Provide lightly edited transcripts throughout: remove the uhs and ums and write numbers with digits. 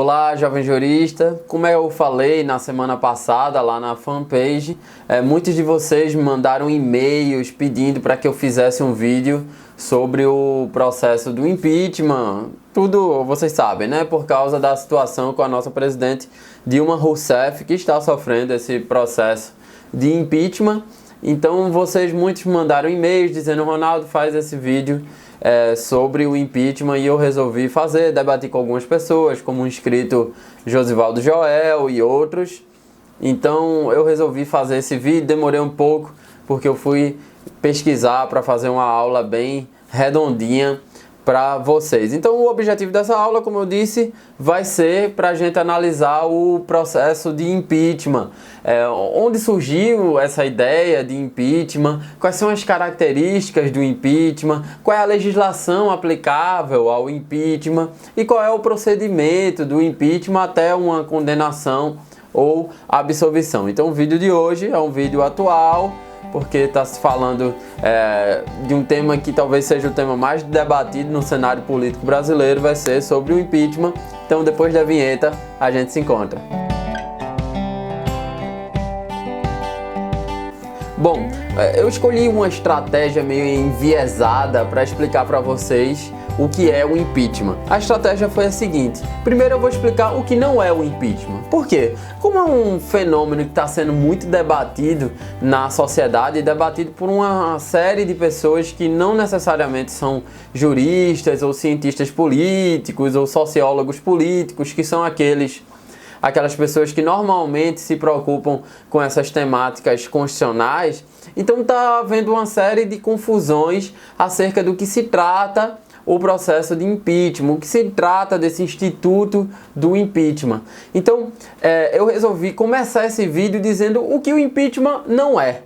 Olá, jovem jurista. Como eu falei na semana passada lá na fanpage, muitos de vocês me mandaram e-mails pedindo para que eu fizesse um vídeo sobre o processo do impeachment. Tudo vocês sabem, né? Por causa da situação com a nossa presidente Dilma Rousseff, que está sofrendo esse processo de impeachment. Então muitos mandaram e-mails dizendo: Ronaldo, faz esse vídeo sobre o impeachment, e eu resolvi fazer, debater com algumas pessoas, como o inscrito Josivaldo Joel e outros. Então eu resolvi fazer esse vídeo, demorei um pouco porque eu fui pesquisar para fazer uma aula bem redondinha para vocês. Então o objetivo dessa aula, como eu disse, vai ser para a gente analisar o processo de impeachment, onde surgiu essa ideia de impeachment, quais são as características do impeachment, qual é a legislação aplicável ao impeachment e qual é o procedimento do impeachment até uma condenação ou absolvição. Então o vídeo de hoje é um vídeo atual, porque está se falando de um tema que talvez seja o tema mais debatido no cenário político brasileiro, vai ser sobre o impeachment. Então depois da vinheta a gente se encontra. Bom, eu escolhi uma estratégia meio enviesada para explicar para vocês o que é o impeachment. A estratégia foi a seguinte: primeiro eu vou explicar o que não é o impeachment. Por quê? Como é um fenômeno que está sendo muito debatido na sociedade e debatido por uma série de pessoas que não necessariamente são juristas ou cientistas políticos ou sociólogos políticos, que são aquelas pessoas que normalmente se preocupam com essas temáticas constitucionais. Então está havendo uma série de confusões acerca do que se trata o processo de impeachment, o que se trata desse instituto do impeachment. Então eu resolvi começar esse vídeo dizendo o que o impeachment não é,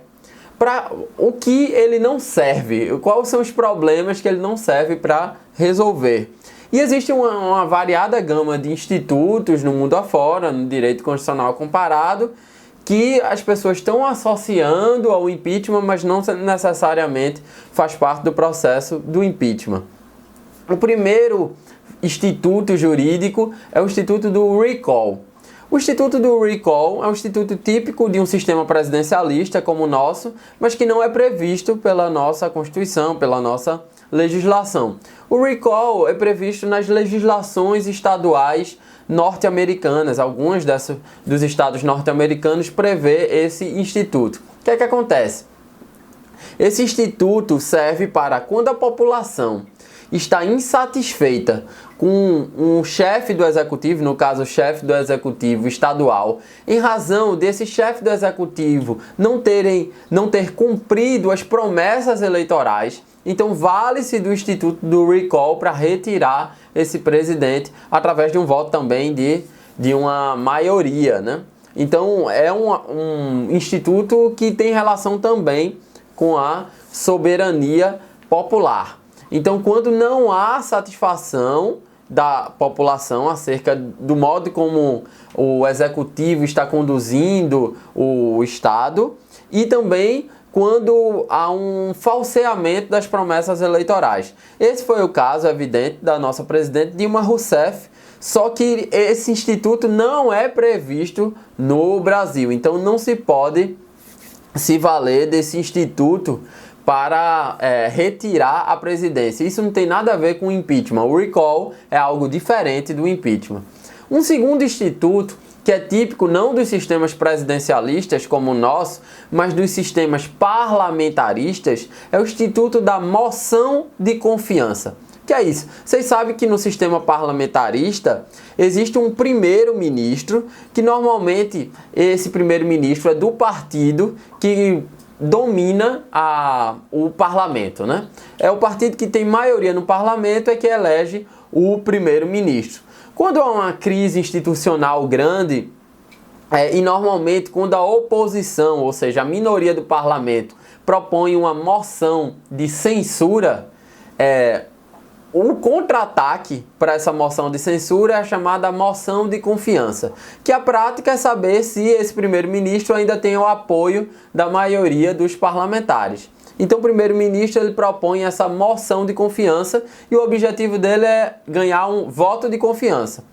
para o que ele não serve, quais são os problemas que ele não serve para resolver. E existe uma variada gama de institutos no mundo afora, no direito constitucional comparado, que as pessoas estão associando ao impeachment, mas não necessariamente faz parte do processo do impeachment. O primeiro instituto jurídico é o Instituto do Recall. O Instituto do Recall é um instituto típico de um sistema presidencialista como o nosso, mas que não é previsto pela nossa Constituição, pela nossa legislação. O Recall é previsto nas legislações estaduais norte-americanas. Alguns dos estados norte-americanos prevê esse instituto. O que é que acontece? Esse instituto serve para quando a população está insatisfeita com um chefe do executivo, no caso o chefe do executivo estadual, em razão desse chefe do executivo não ter cumprido as promessas eleitorais, então vale-se do Instituto do Recall para retirar esse presidente através de um voto também de uma maioria, né? Então é um instituto que tem relação também com a soberania popular. Então, quando não há satisfação da população acerca do modo como o executivo está conduzindo o Estado, e também quando há um falseamento das promessas eleitorais. Esse foi o caso evidente da nossa presidente Dilma Rousseff, só que esse instituto não é previsto no Brasil. Então, não se pode se valer desse instituto para retirar a presidência. Isso não tem nada a ver com o impeachment. O recall é algo diferente do impeachment. Um segundo instituto, que é típico não dos sistemas presidencialistas como o nosso, mas dos sistemas parlamentaristas, é o Instituto da Moção de Confiança. O que é isso? Vocês sabem que no sistema parlamentarista existe um primeiro-ministro, que normalmente esse primeiro-ministro é do partido que domina o parlamento, né? É o partido que tem maioria no parlamento é que elege o primeiro-ministro. Quando há uma crise institucional grande, e normalmente quando a oposição, ou seja, a minoria do parlamento, propõe uma moção de censura, o contra-ataque para essa moção de censura é a chamada moção de confiança, que a prática é saber se esse primeiro-ministro ainda tem o apoio da maioria dos parlamentares. Então o primeiro-ministro ele propõe essa moção de confiança e o objetivo dele é ganhar um voto de confiança.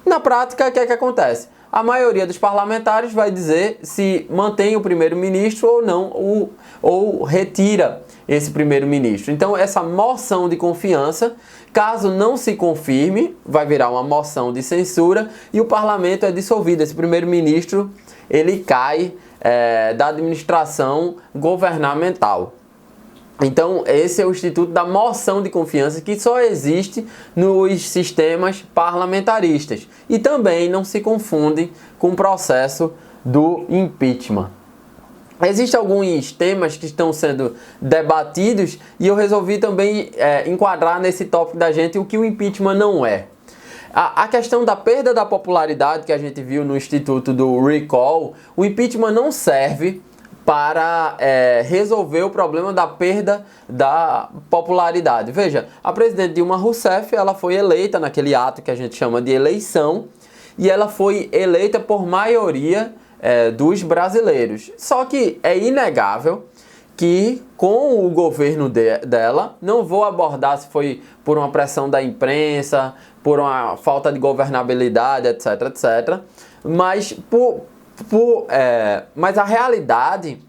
Na prática, o que é que acontece? A maioria dos parlamentares vai dizer se mantém o primeiro-ministro ou não, ou retira esse primeiro-ministro. Então, essa moção de confiança, caso não se confirme, vai virar uma moção de censura e o parlamento é dissolvido. Esse primeiro-ministro, ele cai da administração governamental. Então, esse é o instituto da moção de confiança que só existe nos sistemas parlamentaristas. E também não se confunde com o processo do impeachment. Existem alguns temas que estão sendo debatidos e eu resolvi também enquadrar nesse tópico da gente o que o impeachment não é. A questão da perda da popularidade que a gente viu no instituto do recall, o impeachment não serve para resolver o problema da perda da popularidade. Veja, a presidente Dilma Rousseff, ela foi eleita naquele ato que a gente chama de eleição e ela foi eleita por maioria dos brasileiros. Só que é inegável que com o governo dela, não vou abordar se foi por uma pressão da imprensa, por uma falta de governabilidade, etc, etc, mas a realidade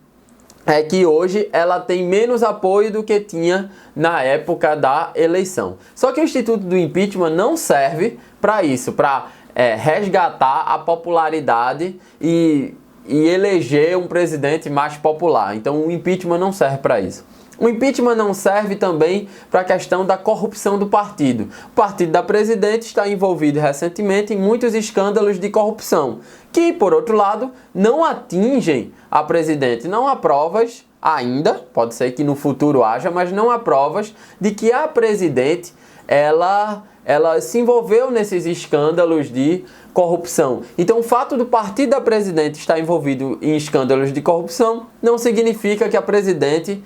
é que hoje ela tem menos apoio do que tinha na época da eleição. Só que o Instituto do Impeachment não serve para isso, para resgatar a popularidade e eleger um presidente mais popular. Então o impeachment não serve para isso. O impeachment não serve também para a questão da corrupção do partido. O partido da presidente está envolvido recentemente em muitos escândalos de corrupção, que, por outro lado, não atingem a presidente. Não há provas ainda, pode ser que no futuro haja, mas não há provas de que a presidente ela se envolveu nesses escândalos de corrupção. Então, o fato do partido da presidente estar envolvido em escândalos de corrupção não significa que a presidente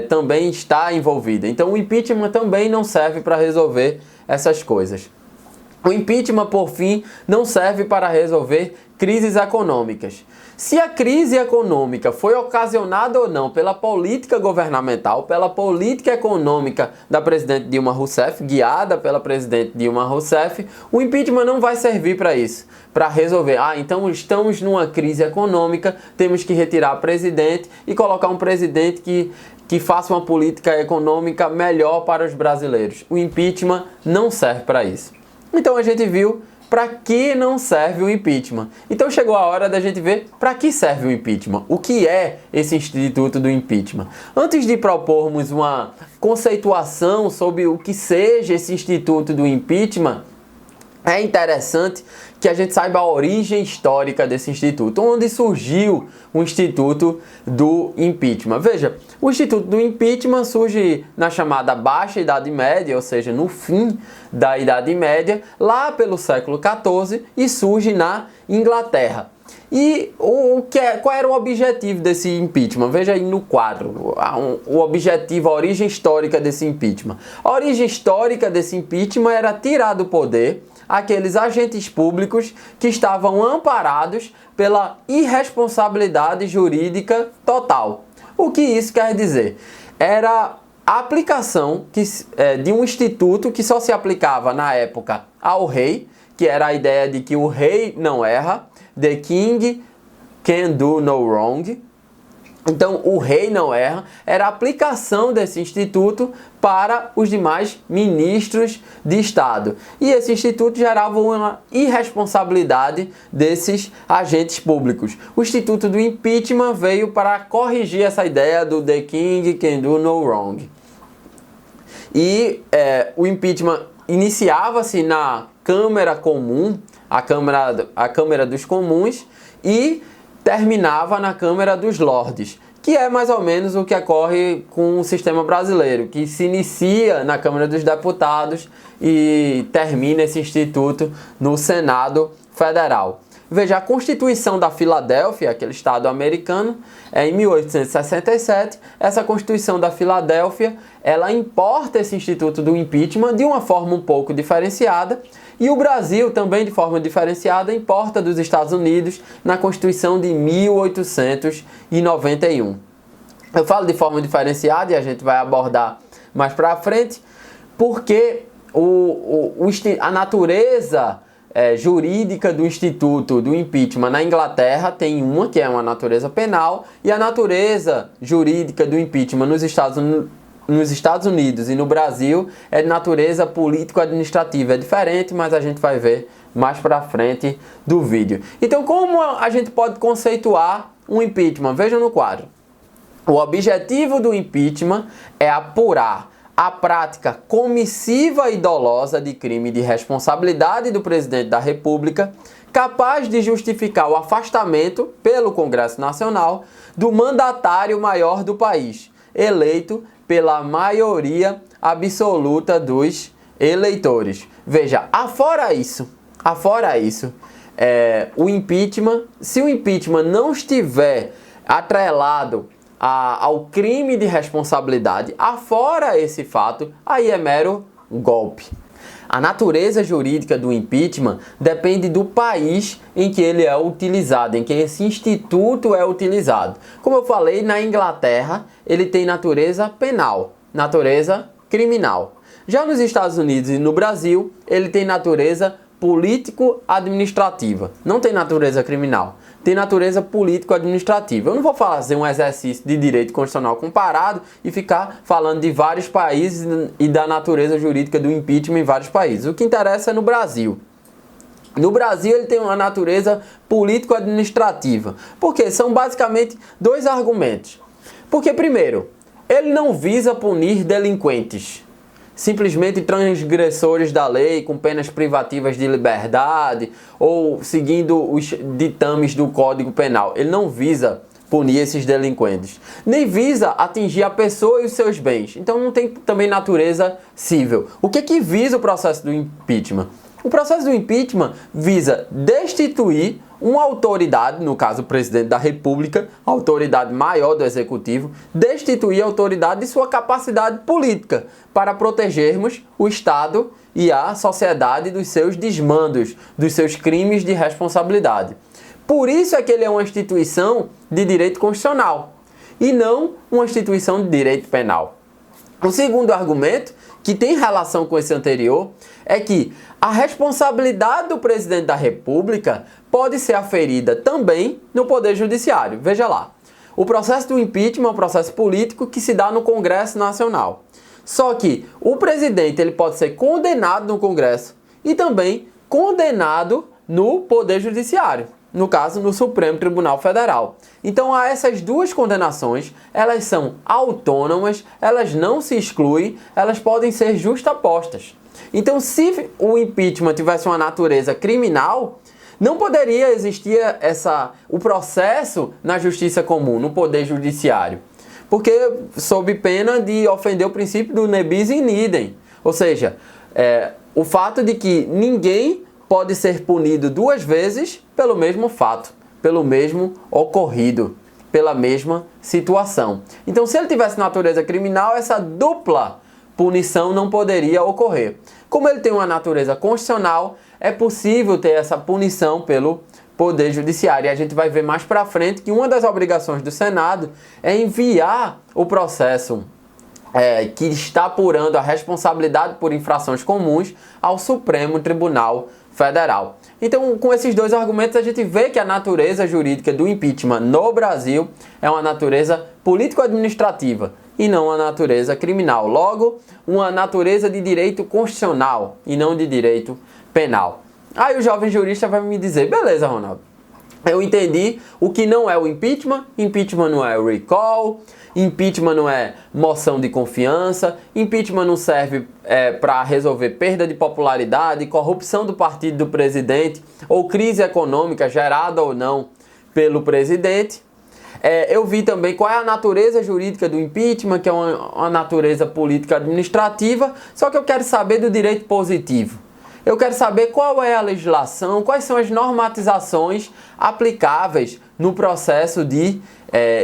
também está envolvida. Então, o impeachment também não serve para resolver essas coisas. O impeachment, por fim, não serve para resolver crises econômicas. Se a crise econômica foi ocasionada ou não pela política governamental, pela política econômica da presidente Dilma Rousseff, guiada pela presidente Dilma Rousseff, o impeachment não vai servir para isso, para resolver. Então estamos numa crise econômica, temos que retirar a presidente e colocar um presidente que faça uma política econômica melhor para os brasileiros. O impeachment não serve para isso. Então a gente viu para que não serve o impeachment. Então chegou a hora da gente ver para que serve o impeachment. O que é esse instituto do impeachment? Antes de propormos uma conceituação sobre o que seja esse instituto do impeachment, é interessante que a gente saiba a origem histórica desse instituto, onde surgiu o Instituto do Impeachment. Veja, o Instituto do Impeachment surge na chamada Baixa Idade Média, ou seja, no fim da Idade Média, lá pelo século XIV, e surge na Inglaterra. E qual era o objetivo desse impeachment? Veja aí no quadro, o objetivo, a origem histórica desse impeachment. A origem histórica desse impeachment era tirar do poder aqueles agentes públicos que estavam amparados pela irresponsabilidade jurídica total. O que isso quer dizer? Era a aplicação de um instituto que só se aplicava na época ao rei, que era a ideia de que o rei não erra, the king can do no wrong. Então, o rei não erra, era a aplicação desse instituto para os demais ministros de Estado. E esse instituto gerava uma irresponsabilidade desses agentes públicos. O Instituto do Impeachment veio para corrigir essa ideia do the king can do no wrong. E o impeachment iniciava-se na Câmara Comum, a Câmara dos Comuns, e terminava na Câmara dos Lordes, que é mais ou menos o que ocorre com o sistema brasileiro, que se inicia na Câmara dos Deputados e termina esse instituto no Senado Federal. Veja, a Constituição da Filadélfia, aquele estado americano, em 1867, essa Constituição da Filadélfia, ela importa esse instituto do impeachment de uma forma um pouco diferenciada, e o Brasil, também de forma diferenciada, importa dos Estados Unidos na Constituição de 1891. Eu falo de forma diferenciada e a gente vai abordar mais para frente, porque a natureza jurídica do instituto do impeachment na Inglaterra tem uma, que é uma natureza penal, e a natureza jurídica do impeachment nos Estados Unidos e no Brasil é de natureza político-administrativa. É diferente, mas a gente vai ver mais pra frente do vídeo. Então, como a gente pode conceituar um impeachment? Vejam no quadro. O objetivo do impeachment é apurar a prática comissiva e dolosa de crime de responsabilidade do presidente da República, capaz de justificar o afastamento pelo Congresso Nacional do mandatário maior do país, eleito pela maioria absoluta dos eleitores. Veja, afora isso, o impeachment, se o impeachment não estiver atrelado ao crime de responsabilidade, afora esse fato, aí é mero golpe. A natureza jurídica do impeachment depende do país em que ele é utilizado, em que esse instituto é utilizado. Como eu falei, na Inglaterra ele tem natureza penal, natureza criminal. Já nos Estados Unidos e no Brasil, ele tem natureza político-administrativa. Não tem natureza criminal, tem natureza político-administrativa. Eu não vou fazer um exercício de direito constitucional comparado e ficar falando de vários países e da natureza jurídica do impeachment em vários países. O que interessa é no Brasil. No Brasil ele tem uma natureza político-administrativa. Por quê? São basicamente dois argumentos. Porque, primeiro, ele não visa punir delinquentes, simplesmente transgressores da lei com penas privativas de liberdade ou seguindo os ditames do Código Penal. Ele não visa punir esses delinquentes, nem visa atingir a pessoa e os seus bens. Então não tem também natureza civil. O que visa o processo do impeachment? O processo do impeachment visa destituir uma autoridade, no caso o presidente da República, a autoridade maior do executivo, destituir a autoridade de sua capacidade política para protegermos o Estado e a sociedade dos seus desmandos, dos seus crimes de responsabilidade. Por isso é que ele é uma instituição de direito constitucional e não uma instituição de direito penal. O segundo argumento, que tem relação com esse anterior, é que a responsabilidade do presidente da República pode ser aferida também no Poder Judiciário. Veja lá, o processo do impeachment é um processo político que se dá no Congresso Nacional. Só que o presidente ele pode ser condenado no Congresso e também condenado no Poder Judiciário, no caso no Supremo Tribunal Federal. Então há essas duas condenações, elas são autônomas, elas não se excluem, elas podem ser justapostas. Então se o impeachment tivesse uma natureza criminal, não poderia existir o processo na justiça comum, no Poder Judiciário, porque sob pena de ofender o princípio do ne bis in idem, ou seja, o fato de que ninguém pode ser punido duas vezes pelo mesmo fato, pelo mesmo ocorrido, pela mesma situação. Então, se ele tivesse natureza criminal, essa dupla punição não poderia ocorrer. Como ele tem uma natureza constitucional, é possível ter essa punição pelo Poder Judiciário. E a gente vai ver mais para frente que uma das obrigações do Senado é enviar o processo que está apurando a responsabilidade por infrações comuns ao Supremo Tribunal Federal. Então, com esses dois argumentos, a gente vê que a natureza jurídica do impeachment no Brasil é uma natureza político-administrativa e não uma natureza criminal. Logo, uma natureza de direito constitucional e não de direito penal. Aí o jovem jurista vai me dizer, beleza, Ronaldo, eu entendi o que não é o impeachment. Impeachment não é recall, impeachment não é moção de confiança, impeachment não serve para resolver perda de popularidade, corrupção do partido do presidente ou crise econômica gerada ou não pelo presidente. Eu vi também qual é a natureza jurídica do impeachment, que é uma natureza política administrativa, só que eu quero saber do direito positivo. Eu quero saber qual é a legislação, quais são as normatizações aplicáveis no processo de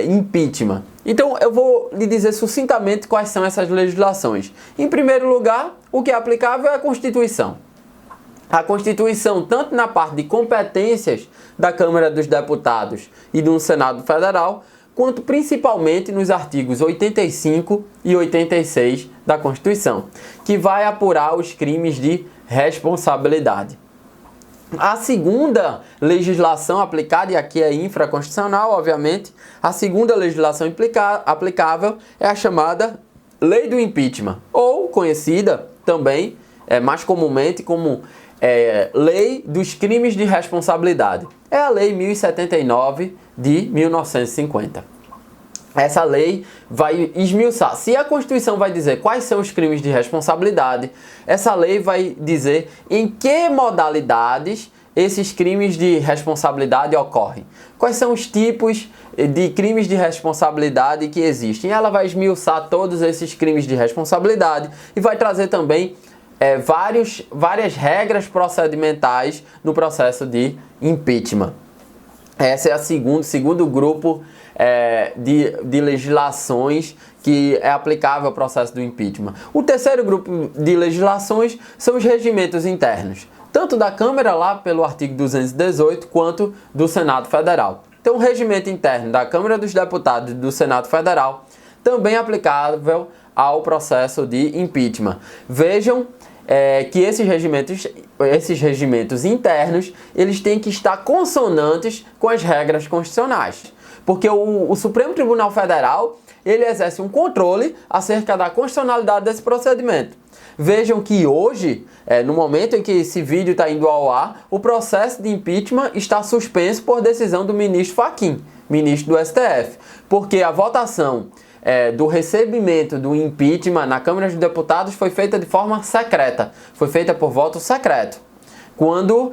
impeachment. Então eu vou lhe dizer sucintamente quais são essas legislações. Em primeiro lugar, o que é aplicável é a Constituição. A Constituição, tanto na parte de competências da Câmara dos Deputados e do Senado Federal, quanto principalmente nos artigos 85 e 86 da Constituição, que vai apurar os crimes de responsabilidade. A segunda legislação aplicada, e aqui é infraconstitucional, obviamente, a segunda legislação aplicável é a chamada Lei do Impeachment, ou conhecida também, mais comumente, como Lei dos Crimes de Responsabilidade. É a Lei 1079 de 1950. Essa lei vai esmiuçar. Se a Constituição vai dizer quais são os crimes de responsabilidade, essa lei vai dizer em que modalidades esses crimes de responsabilidade ocorrem. Quais são os tipos de crimes de responsabilidade que existem. Ela vai esmiuçar todos esses crimes de responsabilidade e vai trazer também várias regras procedimentais no processo de impeachment. Esse é o segundo grupo de legislações que é aplicável ao processo do impeachment. O terceiro grupo de legislações são os regimentos internos, tanto da Câmara, lá pelo artigo 218, quanto do Senado Federal. Então, o regimento interno da Câmara dos Deputados e do Senado Federal também é aplicável ao processo de impeachment. Vejam que esses regimentos internos, eles têm que estar consonantes com as regras constitucionais. Porque o Supremo Tribunal Federal, ele exerce um controle acerca da constitucionalidade desse procedimento. Vejam que hoje, no momento em que esse vídeo está indo ao ar, o processo de impeachment está suspenso por decisão do ministro Fachin, ministro do STF. Porque a votação do recebimento do impeachment na Câmara dos Deputados foi feita de forma secreta, foi feita por voto secreto, quando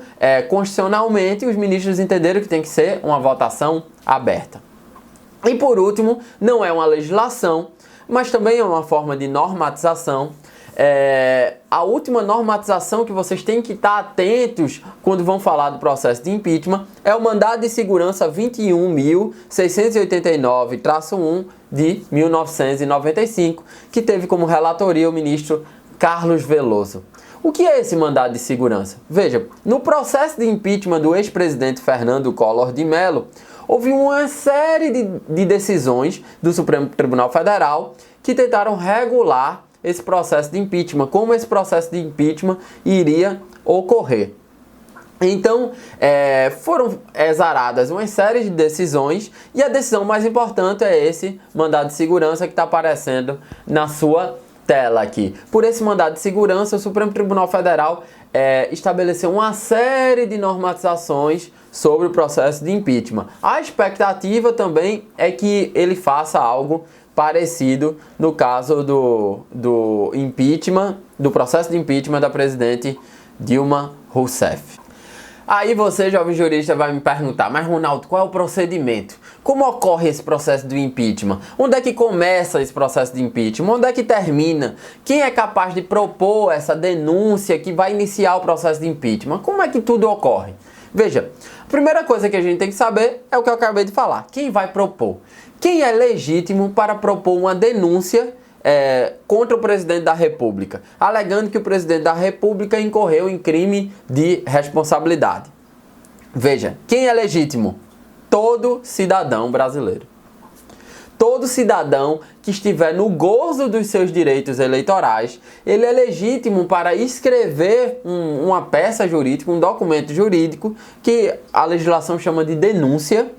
constitucionalmente os ministros entenderam que tem que ser uma votação aberta. E por último, não é uma legislação, mas também é uma forma de normatização. A última normatização que vocês têm que estar atentos quando vão falar do processo de impeachment é o Mandado de Segurança 21.689-1 de 1995, que teve como relatoria o ministro Carlos Veloso. O que é esse mandado de segurança? Veja, no processo de impeachment do ex-presidente Fernando Collor de Mello, houve uma série de decisões do Supremo Tribunal Federal que tentaram regular esse processo de impeachment, como esse processo de impeachment iria ocorrer. Então, foram exaradas uma série de decisões e a decisão mais importante é esse mandado de segurança que está aparecendo na sua tela aqui. Por esse mandado de segurança, o Supremo Tribunal Federal estabeleceu uma série de normatizações sobre o processo de impeachment. A expectativa também é que ele faça algo parecido no caso do impeachment, do processo de impeachment da presidente Dilma Rousseff. Aí você, jovem jurista, vai me perguntar, mas Ronaldo, qual é o procedimento? Como ocorre esse processo do impeachment? Onde é que começa esse processo de impeachment? Onde é que termina? Quem é capaz de propor essa denúncia que vai iniciar o processo de impeachment? Como é que tudo ocorre? Veja, a primeira coisa que a gente tem que saber é o que eu acabei de falar. Quem vai propor? Quem é legítimo para propor uma denúncia contra o presidente da República, alegando que o presidente da República incorreu em crime de responsabilidade? Veja, quem é legítimo? Todo cidadão brasileiro. Todo cidadão que estiver no gozo dos seus direitos eleitorais, ele é legítimo para escrever uma peça jurídica, um documento jurídico, que a legislação chama de denúncia.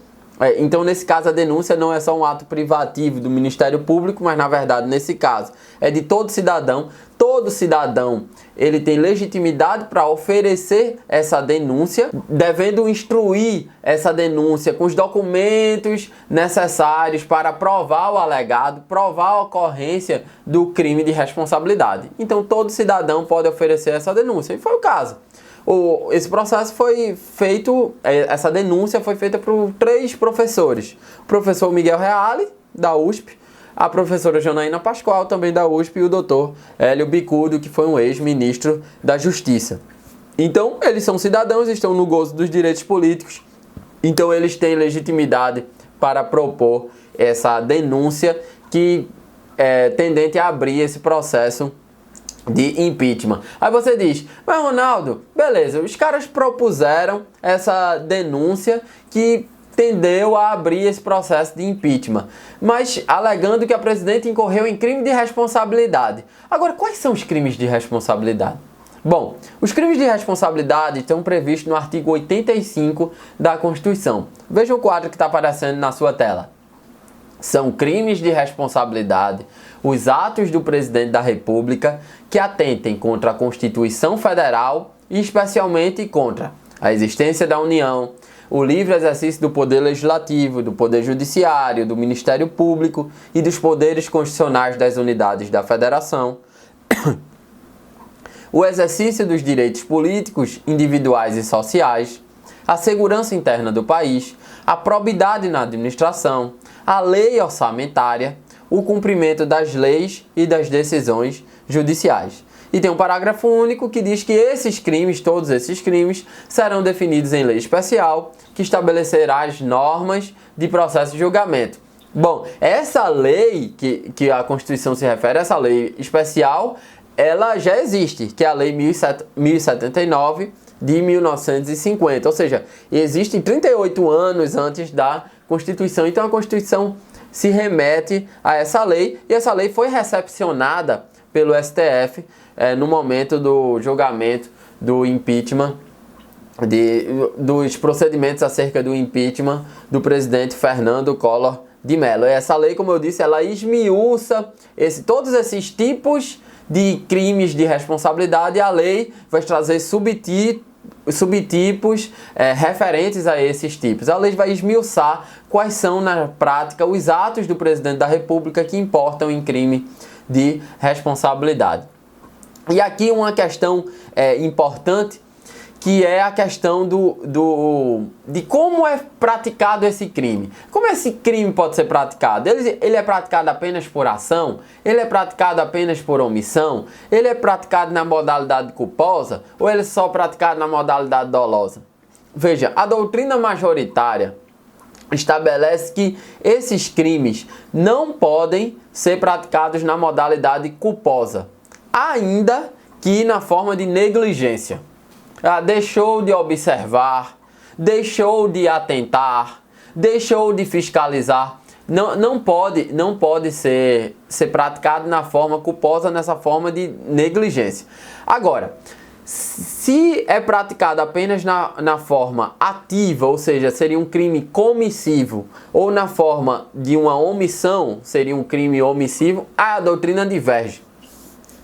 Então, nesse caso, a denúncia não é só um ato privativo do Ministério Público, mas, na verdade, nesse caso, é de todo cidadão. Todo cidadão, ele tem legitimidade para oferecer essa denúncia, devendo instruir essa denúncia com os documentos necessários para provar o alegado, provar a ocorrência do crime de responsabilidade. Então, todo cidadão pode oferecer essa denúncia, e foi o caso. Esse processo foi feito, essa denúncia foi feita por 3 professores. O professor Miguel Reale, da USP, a professora Janaína Pascoal, também da USP, e o doutor Hélio Bicudo, que foi um ex-ministro da Justiça. Então, eles são cidadãos, estão no gozo dos direitos políticos, então eles têm legitimidade para propor essa denúncia que é tendente a abrir esse processo de impeachment. Aí você diz, mas Ronaldo, beleza, os caras propuseram essa denúncia que tendeu a abrir esse processo de impeachment, mas alegando que a presidente incorreu em crime de responsabilidade. Agora, quais são os crimes de responsabilidade? Bom, os crimes de responsabilidade estão previstos no artigo 85 da Constituição. Veja o quadro que está aparecendo na sua tela. São crimes de responsabilidade os atos do presidente da República que atentem contra a Constituição Federal e especialmente contra a existência da União, o livre exercício do Poder Legislativo, do Poder Judiciário, do Ministério Público e dos poderes constitucionais das unidades da Federação, o exercício dos direitos políticos, individuais e sociais, a segurança interna do país, a probidade na administração, a lei orçamentária, o cumprimento das leis e das decisões judiciais. E tem um parágrafo único que diz que esses crimes, todos esses crimes, serão definidos em lei especial que estabelecerá as normas de processo de julgamento. Bom, essa lei que a Constituição se refere, essa lei especial, ela já existe, que é a Lei 1079 de 1950, ou seja, existe 38 anos antes da Constituição. Então a Constituição se remete a essa lei e essa lei foi recepcionada pelo STF no momento do julgamento do impeachment, dos procedimentos acerca do impeachment do presidente Fernando Collor de Mello. Essa lei, como eu disse, ela esmiuça todos esses tipos de crimes de responsabilidade e a lei vai trazer subtipos referentes a esses tipos. A lei vai esmiuçar quais são, na prática, os atos do presidente da República que importam em crime de responsabilidade. E aqui uma questão importante, que é a questão de como é praticado esse crime. Como esse crime pode ser praticado? Ele é praticado apenas por ação? Ele é praticado apenas por omissão? Ele é praticado na modalidade culposa? Ou ele é só praticado na modalidade dolosa? Veja, a doutrina majoritária estabelece que esses crimes não podem ser praticados na modalidade culposa, ainda que na forma de negligência. Deixou de observar, deixou de atentar, deixou de fiscalizar. Não pode ser praticado na forma culposa, nessa forma de negligência. Agora, se é praticado apenas na forma ativa, ou seja, seria um crime comissivo, ou na forma de uma omissão, seria um crime omissivo, a doutrina diverge.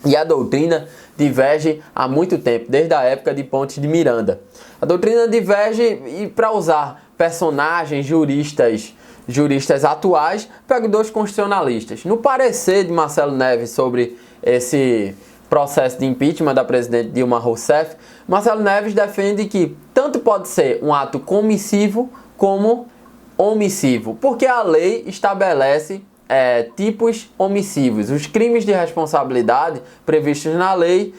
E a doutrina diverge há muito tempo, desde a época de Pontes de Miranda. A doutrina diverge e, para usar personagens juristas atuais, pego dois constitucionalistas. No parecer de Marcelo Neves sobre esse processo de impeachment da presidente Dilma Rousseff, Marcelo Neves defende que tanto pode ser um ato comissivo como omissivo, porque a lei estabelece tipos omissivos. Os crimes de responsabilidade previstos na lei,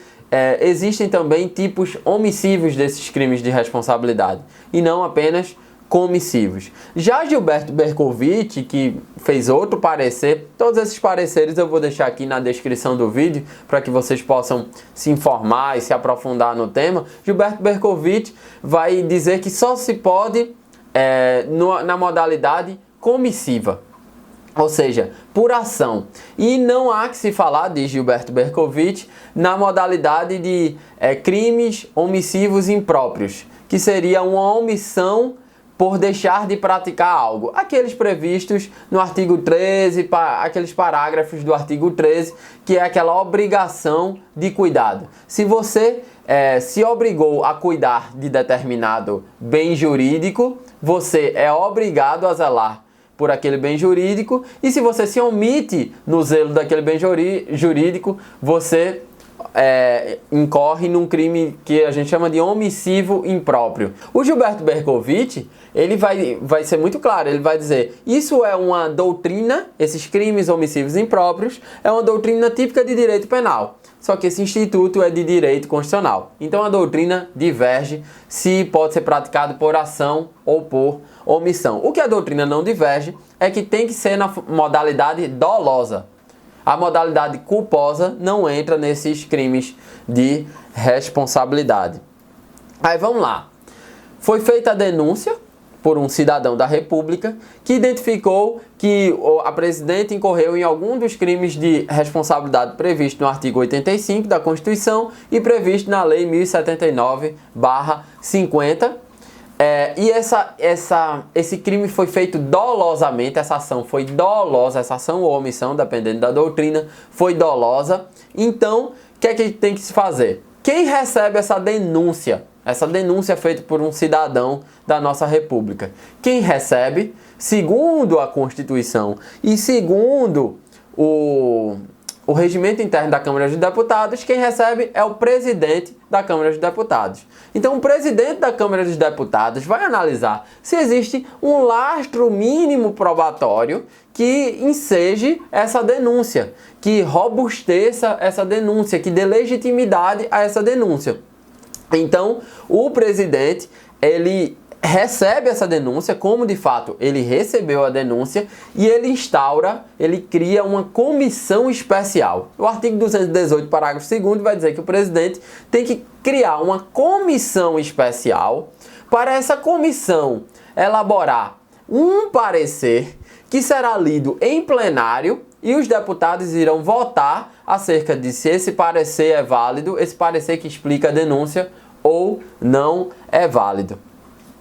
existem também tipos omissivos desses crimes de responsabilidade e não apenas comissivos. Já Gilberto Bercovitch, que fez outro parecer, todos esses pareceres eu vou deixar aqui na descrição do vídeo para que vocês possam se informar e se aprofundar no tema. Gilberto Bercovitch vai dizer que só se pode na modalidade comissiva, ou seja, por ação. E não há que se falar, diz Gilberto Bercovitch, na modalidade de crimes omissivos impróprios, que seria uma omissão por deixar de praticar algo. Aqueles previstos no artigo 13, aqueles parágrafos do artigo 13, que é aquela obrigação de cuidado. Se você se obrigou a cuidar de determinado bem jurídico, você é obrigado a zelar por aquele bem jurídico, e se você se omite no zelo daquele bem jurídico, você incorre num crime que a gente chama de omissivo impróprio. O Gilberto Bercovitch, ele vai ser muito claro, ele vai dizer, isso é uma doutrina, esses crimes omissivos impróprios, é uma doutrina típica de direito penal. Só que esse instituto é de direito constitucional. Então a doutrina diverge se pode ser praticado por ação ou por omissão. O que a doutrina não diverge é que tem que ser na modalidade dolosa. A modalidade culposa não entra nesses crimes de responsabilidade. Aí vamos lá. Foi feita a denúncia por um cidadão da República que identificou que a presidente incorreu em algum dos crimes de responsabilidade previsto no artigo 85 da Constituição e previsto na Lei 1079/50. E esse crime foi feito dolosamente, essa ação foi dolosa, essa ação ou omissão, dependendo da doutrina, foi dolosa. Então, o que é que tem que se fazer? Quem recebe essa denúncia feita por um cidadão da nossa República? Quem recebe, segundo a Constituição e segundo o regimento interno da Câmara dos Deputados, quem recebe é o presidente da Câmara dos Deputados. Então, o presidente da Câmara dos Deputados vai analisar se existe um lastro mínimo probatório que enseje essa denúncia, que robusteça essa denúncia, que dê legitimidade a essa denúncia. Então, o presidente, ele recebe essa denúncia, como de fato ele recebeu a denúncia, e ele cria uma comissão especial. O artigo 218, parágrafo 2º, vai dizer que o presidente tem que criar uma comissão especial para essa comissão elaborar um parecer que será lido em plenário e os deputados irão votar acerca de se esse parecer é válido, esse parecer que explica a denúncia ou não é válido.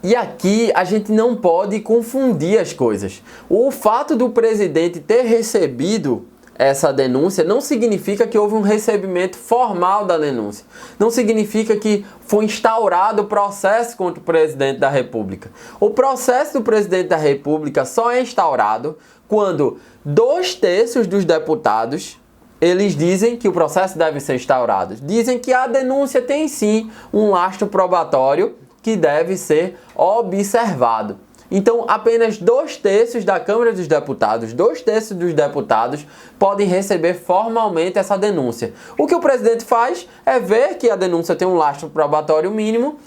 E aqui a gente não pode confundir as coisas. O fato do presidente ter recebido essa denúncia não significa que houve um recebimento formal da denúncia. Não significa que foi instaurado o processo contra o presidente da República. O processo do presidente da República só é instaurado quando 2/3 dos deputados eles dizem que o processo deve ser instaurado. Dizem que a denúncia tem sim um lastro probatório que deve ser observado. Então, apenas 2/3 da Câmara dos Deputados, 2/3 dos deputados podem receber formalmente essa denúncia. O que o presidente faz é ver que a denúncia tem um lastro probatório mínimo,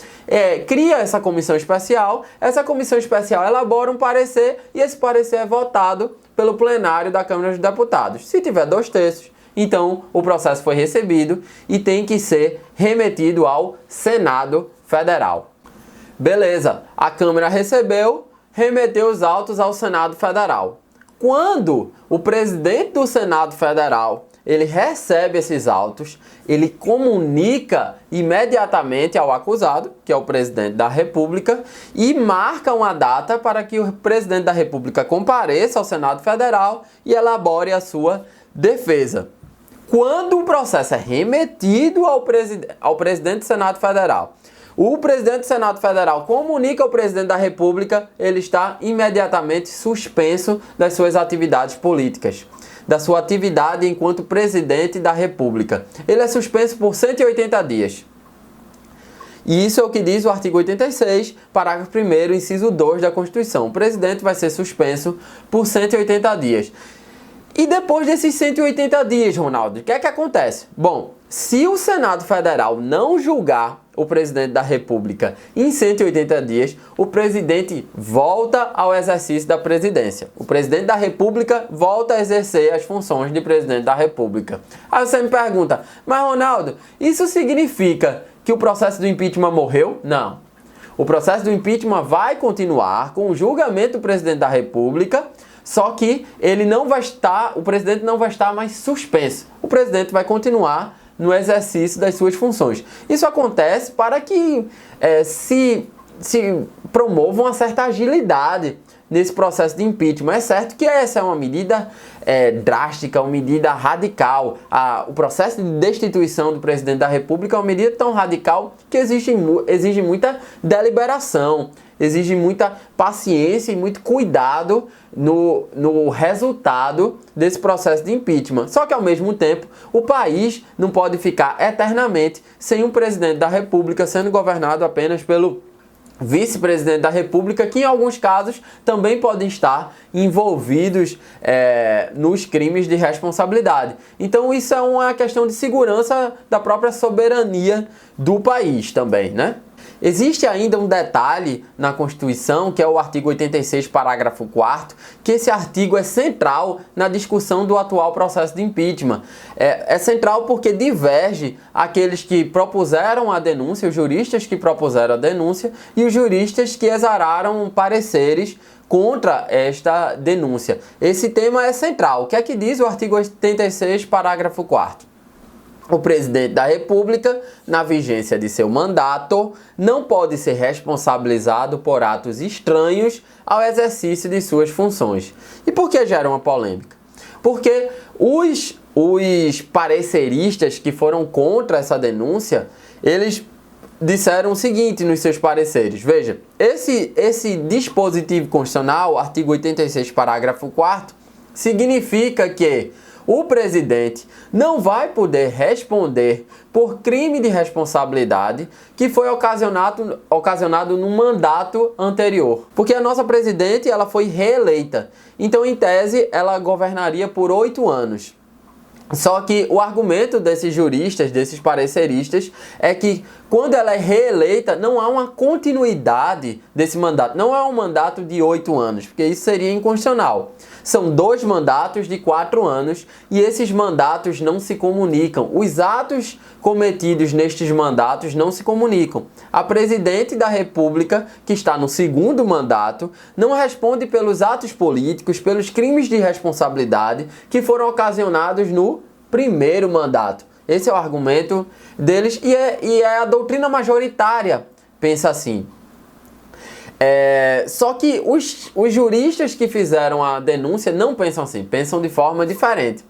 cria essa comissão especial elabora um parecer e esse parecer é votado pelo plenário da Câmara dos Deputados. Se tiver 2/3, então o processo foi recebido e tem que ser remetido ao Senado Federal. Beleza, a Câmara recebeu, remeteu os autos ao Senado Federal. Quando o presidente do Senado Federal ele recebe esses autos, ele comunica imediatamente ao acusado, que é o presidente da República, e marca uma data para que o presidente da República compareça ao Senado Federal e elabore a sua defesa. Quando o processo é remetido ao presidente do Senado Federal, o presidente do Senado Federal comunica ao presidente da República, ele está imediatamente suspenso das suas atividades políticas, da sua atividade enquanto presidente da República. Ele é suspenso por 180 dias. E isso é o que diz o artigo 86, parágrafo 1º, inciso 2 da Constituição. O presidente vai ser suspenso por 180 dias. E depois desses 180 dias, Ronaldo, o que é que acontece? Bom, se o Senado Federal não julgar o presidente da República em 180 dias, o presidente volta ao exercício da presidência. O presidente da República volta a exercer as funções de presidente da República. Aí você me pergunta, mas Ronaldo, isso significa que o processo do impeachment morreu? Não. O processo do impeachment vai continuar com o julgamento do presidente da República, só que o presidente não vai estar mais suspenso. O presidente vai continuar no exercício das suas funções. Isso acontece para que se promova uma certa agilidade nesse processo de impeachment. É certo que essa é uma medida drástica, uma medida radical. O processo de destituição do presidente da República é uma medida tão radical que exige muita deliberação, exige muita paciência e muito cuidado no resultado desse processo de impeachment. Só que, ao mesmo tempo, o país não pode ficar eternamente sem um presidente da República sendo governado apenas pelo vice-presidente da República, que em alguns casos também podem estar envolvidos nos crimes de responsabilidade. Então isso é uma questão de segurança da própria soberania do país também, né? Existe ainda um detalhe na Constituição, que é o artigo 86, parágrafo 4º, que esse artigo é central na discussão do atual processo de impeachment. É central porque diverge aqueles que propuseram a denúncia, os juristas que propuseram a denúncia e os juristas que exararam pareceres contra esta denúncia. Esse tema é central. O que é que diz o artigo 86, parágrafo 4º? O presidente da República, na vigência de seu mandato, não pode ser responsabilizado por atos estranhos ao exercício de suas funções. E por que gera uma polêmica? Porque os pareceristas que foram contra essa denúncia, eles disseram o seguinte nos seus pareceres. Veja, esse dispositivo constitucional, artigo 86, parágrafo 4º, significa que o presidente não vai poder responder por crime de responsabilidade que foi ocasionado no mandato anterior. Porque a nossa presidente, ela foi reeleita. Então, em tese, ela governaria por 8 anos. Só que o argumento desses juristas, desses pareceristas, é que quando ela é reeleita, não há uma continuidade desse mandato. Não é um mandato de 8 anos, porque isso seria inconstitucional. São 2 mandatos de 4 anos e esses mandatos não se comunicam. Os atos cometidos nestes mandatos não se comunicam. A presidente da República, que está no 2º mandato, não responde pelos atos políticos, pelos crimes de responsabilidade que foram ocasionados no 1º mandato. Esse é o argumento deles e é a doutrina majoritária. Pensa assim. Só que os juristas que fizeram a denúncia não pensam assim, pensam de forma diferente.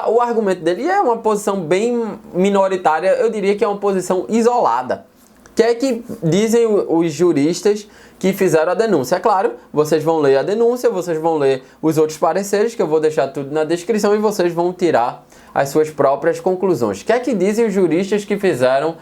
O argumento dele é uma posição bem minoritária, eu diria que é uma posição isolada. O que é que dizem os juristas que fizeram a denúncia? É claro, vocês vão ler a denúncia, vocês vão ler os outros pareceres, que eu vou deixar tudo na descrição, e vocês vão tirar as suas próprias conclusões. O que é que dizem os juristas que fizeram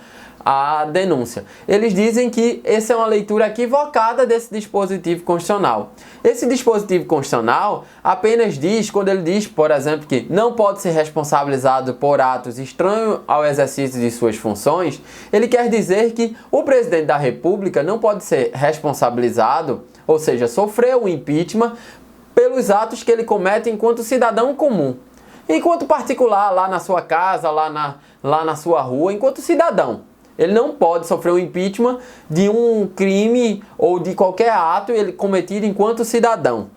a denúncia? Eles dizem que essa é uma leitura equivocada desse dispositivo constitucional. Esse dispositivo constitucional apenas diz, quando ele diz, por exemplo, que não pode ser responsabilizado por atos estranhos ao exercício de suas funções, ele quer dizer que o presidente da República não pode ser responsabilizado, ou seja, sofrer o impeachment pelos atos que ele comete enquanto cidadão comum. Enquanto particular, lá na sua casa, lá na sua rua, enquanto cidadão. Ele não pode sofrer um impeachment de um crime ou de qualquer ato ele cometido enquanto cidadão.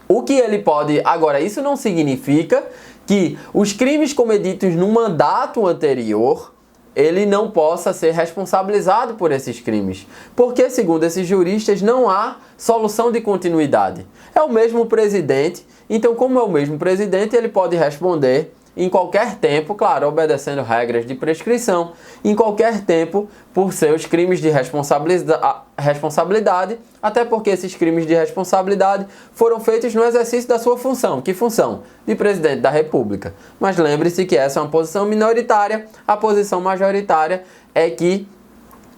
O que ele pode... Agora, isso não significa que os crimes cometidos no mandato anterior, ele não possa ser responsabilizado por esses crimes. Porque, segundo esses juristas, não há solução de continuidade. É o mesmo presidente, então como é o mesmo presidente, ele pode responder em qualquer tempo, claro, obedecendo regras de prescrição, em qualquer tempo por seus crimes de responsabilidade, até porque esses crimes de responsabilidade foram feitos no exercício da sua função. Que função? De presidente da República. Mas lembre-se que essa é uma posição minoritária, a posição majoritária é que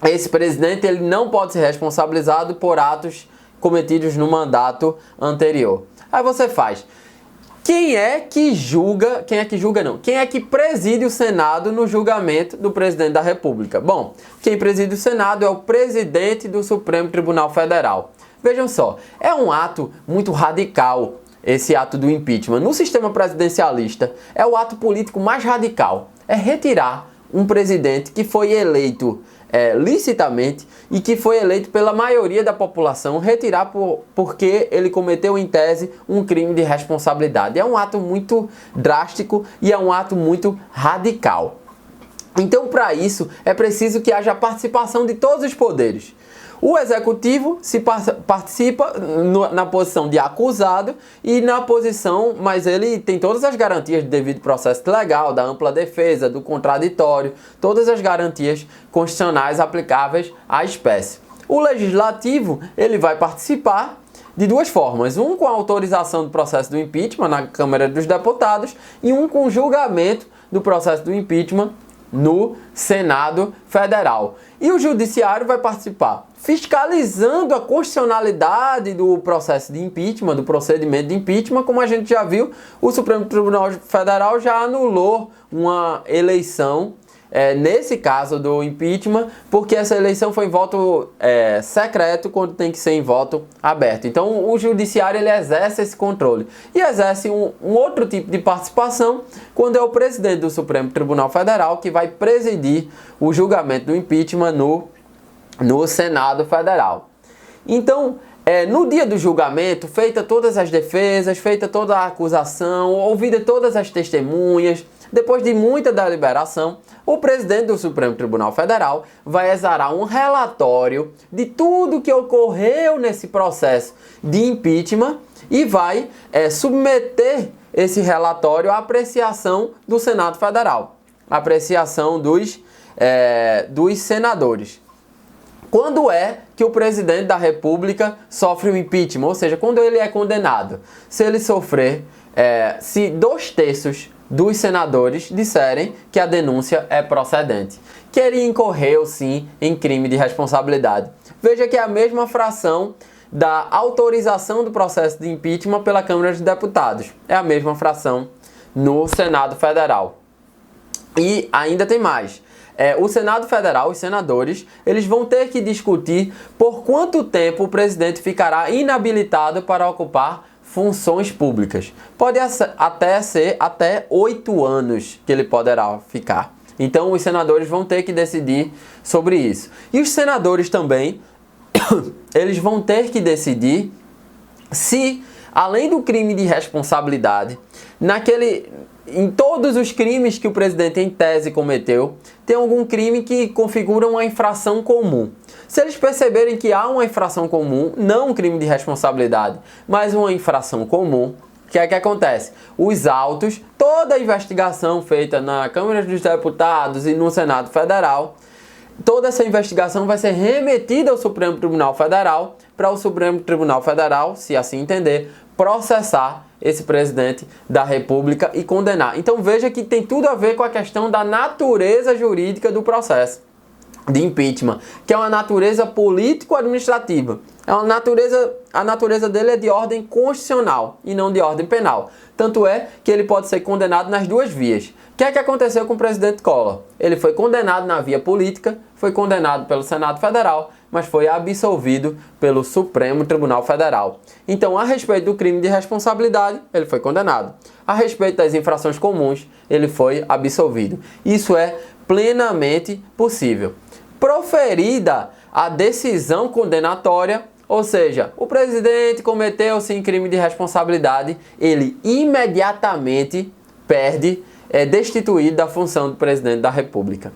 esse presidente ele não pode ser responsabilizado por atos cometidos no mandato anterior. Aí você faz... Quem é que preside o Senado no julgamento do presidente da República? Bom, quem preside o Senado é o presidente do Supremo Tribunal Federal. Vejam só, é um ato muito radical esse ato do impeachment. No sistema presidencialista, é o ato político mais radical. É retirar um presidente que foi eleito licitamente e que foi eleito pela maioria da população, retirar porque ele cometeu em tese um crime de responsabilidade. É um ato muito drástico e é um ato muito radical. Então, para isso, é preciso que haja participação de todos os poderes. O executivo participa na posição de acusado e na posição, mas ele tem todas as garantias do devido processo legal, da ampla defesa, do contraditório, todas as garantias constitucionais aplicáveis à espécie. O legislativo, ele vai participar de 2 formas, um com a autorização do processo do impeachment na Câmara dos Deputados e um com julgamento do processo do impeachment no Senado Federal. E o Judiciário vai participar fiscalizando a constitucionalidade do processo de impeachment, do procedimento de impeachment. Como a gente já viu, o Supremo Tribunal Federal já anulou uma eleição nesse caso do impeachment, porque essa eleição foi em voto secreto, quando tem que ser em voto aberto. Então o judiciário ele exerce esse controle e exerce um outro tipo de participação quando é o presidente do Supremo Tribunal Federal que vai presidir o julgamento do impeachment no Senado Federal. Então, no dia do julgamento, feita todas as defesas, feita toda a acusação, ouvida todas as testemunhas, depois de muita deliberação, o presidente do Supremo Tribunal Federal vai exarar um relatório de tudo que ocorreu nesse processo de impeachment e vai submeter esse relatório à apreciação do Senado Federal, apreciação dos senadores. Quando é que o presidente da República sofre o impeachment? Ou seja, quando ele é condenado. Se ele sofrer, se 2/3 dos senadores disserem que a denúncia é procedente, que ele incorreu sim em crime de responsabilidade. Veja que é a mesma fração da autorização do processo de impeachment pela Câmara dos Deputados. É a mesma fração no Senado Federal. E ainda tem mais. O Senado Federal, os senadores, eles vão ter que discutir por quanto tempo o presidente ficará inabilitado para ocupar funções públicas. Pode até ser 8 anos que ele poderá ficar. Então os senadores vão ter que decidir sobre isso. E os senadores também, eles vão ter que decidir se, além do crime de responsabilidade, em todos os crimes que o presidente em tese cometeu, tem algum crime que configura uma infração comum. Se eles perceberem que há uma infração comum, não um crime de responsabilidade, mas uma infração comum, o que é que acontece? Os autos, toda a investigação feita na Câmara dos Deputados e no Senado Federal, toda essa investigação vai ser remetida ao Supremo Tribunal Federal, para o Supremo Tribunal Federal, se assim entender, processar esse presidente da República e condenar. Então veja que tem tudo a ver com a questão da natureza jurídica do processo de impeachment, que é uma natureza político-administrativa. A natureza dele é de ordem constitucional e não de ordem penal. Tanto é que ele pode ser condenado nas duas vias. O que é que aconteceu com o presidente Collor? Ele foi condenado na via política, foi condenado pelo Senado Federal, mas foi absolvido pelo Supremo Tribunal Federal. Então, a respeito do crime de responsabilidade, ele foi condenado. A respeito das infrações comuns, ele foi absolvido. Isso é plenamente possível. Proferida a decisão condenatória, ou seja, o presidente cometeu sim crime de responsabilidade, ele imediatamente é destituído da função do presidente da República.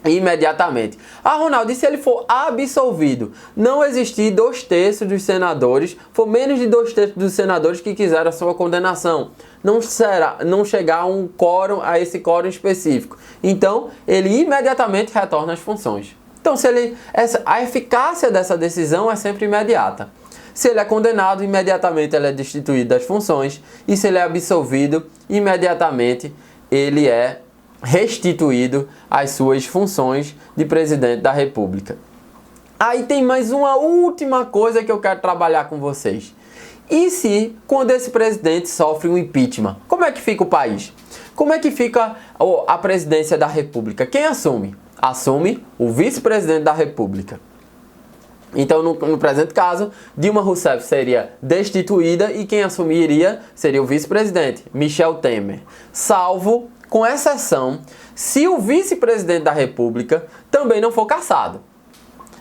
Imediatamente. Ronaldo, e se ele for absolvido? Não existir 2/3 dos senadores, for menos de 2/3 dos senadores que quiseram a sua condenação. Não chegar a esse quórum específico. Então, ele imediatamente retorna às funções. Então, a eficácia dessa decisão é sempre imediata. Se ele é condenado, imediatamente ele é destituído das funções. E se ele é absolvido, imediatamente ele é restituído às suas funções de presidente da República. Aí tem mais uma última coisa que eu quero trabalhar com vocês. E se, quando esse presidente sofre um impeachment, como é que fica o país? Como é que fica a presidência da República? Quem assume? Assume o vice-presidente da República. Então, no presente caso, Dilma Rousseff seria destituída e quem assumiria seria o vice-presidente, Michel Temer. Salvo, com exceção, se o vice-presidente da República também não for cassado.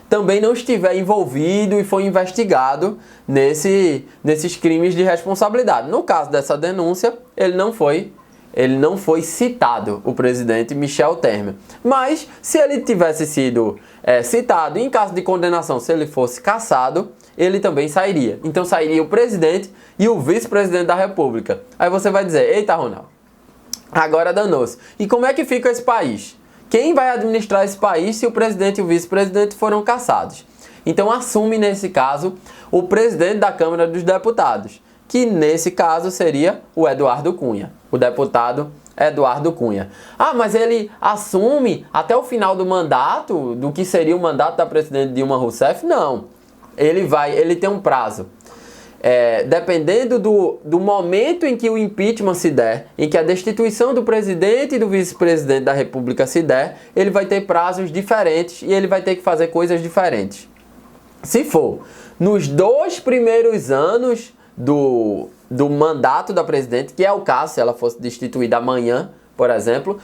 Também não estiver envolvido e for investigado nesses crimes de responsabilidade. No caso dessa denúncia, ele não foi citado, o presidente Michel Temer. Mas, se ele tivesse sido citado, em caso de condenação, se ele fosse cassado, ele também sairia. Então, sairia o presidente e o vice-presidente da República. Aí você vai dizer, eita, Ronaldo, agora danou-se. E como é que fica esse país? Quem vai administrar esse país se o presidente e o vice-presidente foram cassados? Então, assume, nesse caso, o presidente da Câmara dos Deputados, que nesse caso seria o Eduardo Cunha, o deputado Eduardo Cunha. Mas ele assume até o final do mandato, do que seria o mandato da presidente Dilma Rousseff? Não. Ele tem um prazo. dependendo do momento em que o impeachment se der, em que a destituição do presidente e do vice-presidente da República se der, ele vai ter prazos diferentes e ele vai ter que fazer coisas diferentes. Se for nos 2 primeiros anos do mandato da presidente, que é o caso se ela fosse destituída amanhã, por exemplo,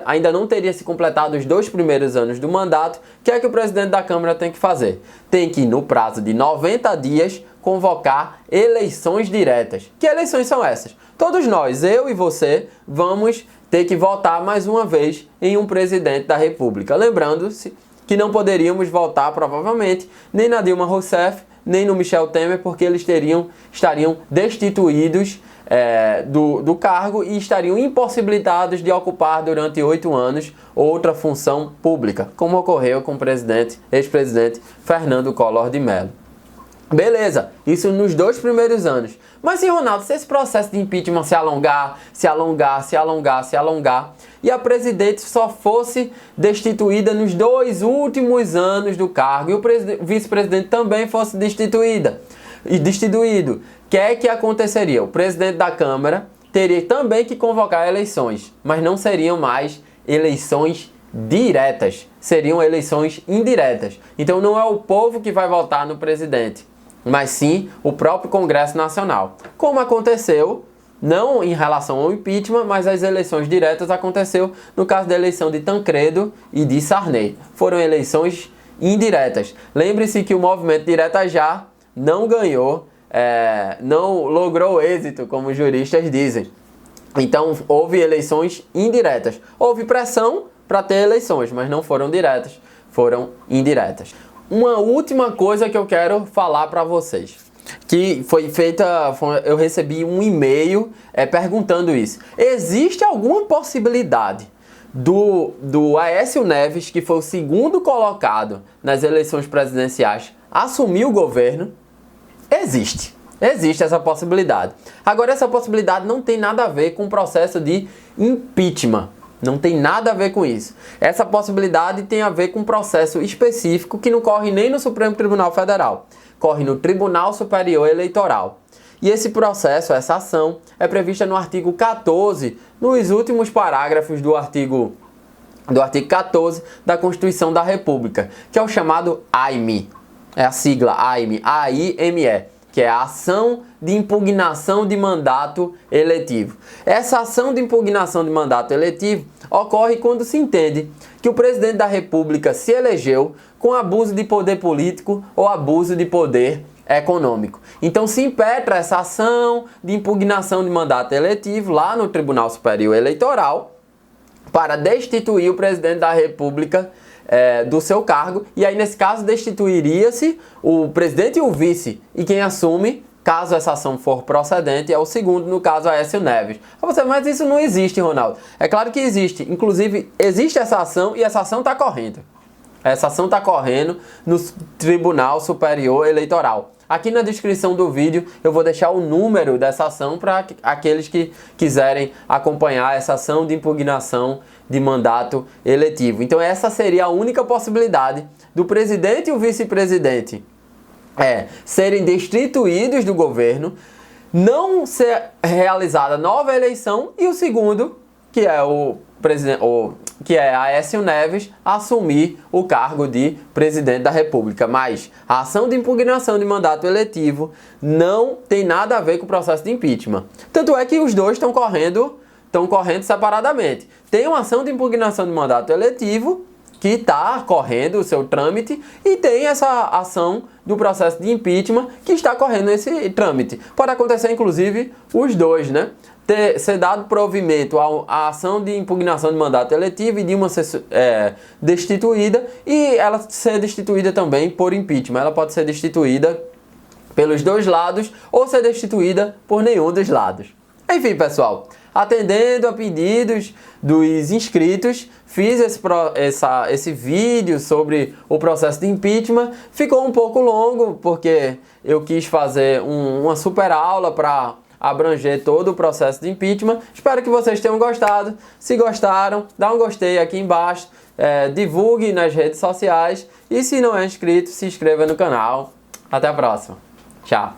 ainda não teria se completado os 2 primeiros anos do mandato. O que é que o presidente da Câmara tem que fazer? Tem que, no prazo de 90 dias, convocar eleições diretas. Que eleições são essas? Todos nós, eu e você, vamos ter que votar mais uma vez em um presidente da República. Lembrando-se que não poderíamos votar, provavelmente, nem na Dilma Rousseff, nem no Michel Temer, porque eles estariam destituídos do cargo e estariam impossibilitados de ocupar durante 8 anos outra função pública, como ocorreu com o ex-presidente Fernando Collor de Mello. Beleza, isso nos 2 primeiros anos. Mas, Ronaldo, se esse processo de impeachment se alongar, e a presidente só fosse destituída nos 2 últimos anos do cargo e o vice-presidente também fosse destituído, o que aconteceria? O presidente da Câmara teria também que convocar eleições, mas não seriam mais eleições diretas, seriam eleições indiretas. Então não é o povo que vai votar no presidente, mas sim o próprio Congresso Nacional. Como aconteceu, não em relação ao impeachment, mas as eleições diretas aconteceu no caso da eleição de Tancredo e de Sarney. Foram eleições indiretas. Lembre-se que o movimento Direta Já não ganhou, não logrou êxito, como os juristas dizem. Então houve eleições indiretas. Houve pressão para ter eleições, mas não foram diretas, foram indiretas. Uma última coisa que eu quero falar para vocês, que foi feita, eu recebi um e-mail perguntando isso. Existe alguma possibilidade do Aécio Neves, que foi o segundo colocado nas eleições presidenciais, assumir o governo? Existe essa possibilidade. Agora, essa possibilidade não tem nada a ver com o processo de impeachment. Não tem nada a ver com isso. Essa possibilidade tem a ver com um processo específico que não corre nem no Supremo Tribunal Federal, corre no Tribunal Superior Eleitoral. E esse processo, essa ação, é prevista no artigo 14, nos últimos parágrafos do artigo 14 da Constituição da República, que é o chamado AIME. É a sigla AIME, A-I-M-E, que é a ação de impugnação de mandato eletivo. Essa ação de impugnação de mandato eletivo ocorre quando se entende que o presidente da República se elegeu com abuso de poder político ou abuso de poder econômico. Então se impetra essa ação de impugnação de mandato eletivo lá no Tribunal Superior Eleitoral para destituir o presidente da República do seu cargo, e aí nesse caso destituiria-se o presidente e o vice, e quem assume, caso essa ação for procedente, é o segundo, no caso Aécio Neves. Mas isso não existe, Ronaldo. É claro que existe, inclusive existe essa ação e essa ação está correndo. Essa ação está correndo no Tribunal Superior Eleitoral. Aqui na descrição do vídeo eu vou deixar o número dessa ação para aqueles que quiserem acompanhar essa ação de impugnação de mandato eletivo. Então essa seria a única possibilidade do presidente e o vice-presidente serem destituídos do governo, não ser realizada nova eleição e o segundo, que é que é Aécio Neves, assumir o cargo de presidente da República. Mas a ação de impugnação de mandato eletivo não tem nada a ver com o processo de impeachment. Tanto é que os dois estão correndo separadamente. Tem uma ação de impugnação de mandato eletivo que está correndo o seu trâmite e tem essa ação do processo de impeachment que está correndo esse trâmite. Pode acontecer, inclusive, os dois, né? Ser dado provimento à ação de impugnação de mandato eletivo e Dilma ser destituída, e ela ser destituída também por impeachment. Ela pode ser destituída pelos dois lados ou ser destituída por nenhum dos lados. Enfim, pessoal, atendendo a pedidos dos inscritos, fiz esse vídeo sobre o processo de impeachment. Ficou um pouco longo porque eu quis fazer uma super aula para abranger todo o processo de impeachment. Espero que vocês tenham gostado. Se gostaram, dá um gostei aqui embaixo, divulgue nas redes sociais e se não é inscrito, se inscreva no canal. Até a próxima. Tchau.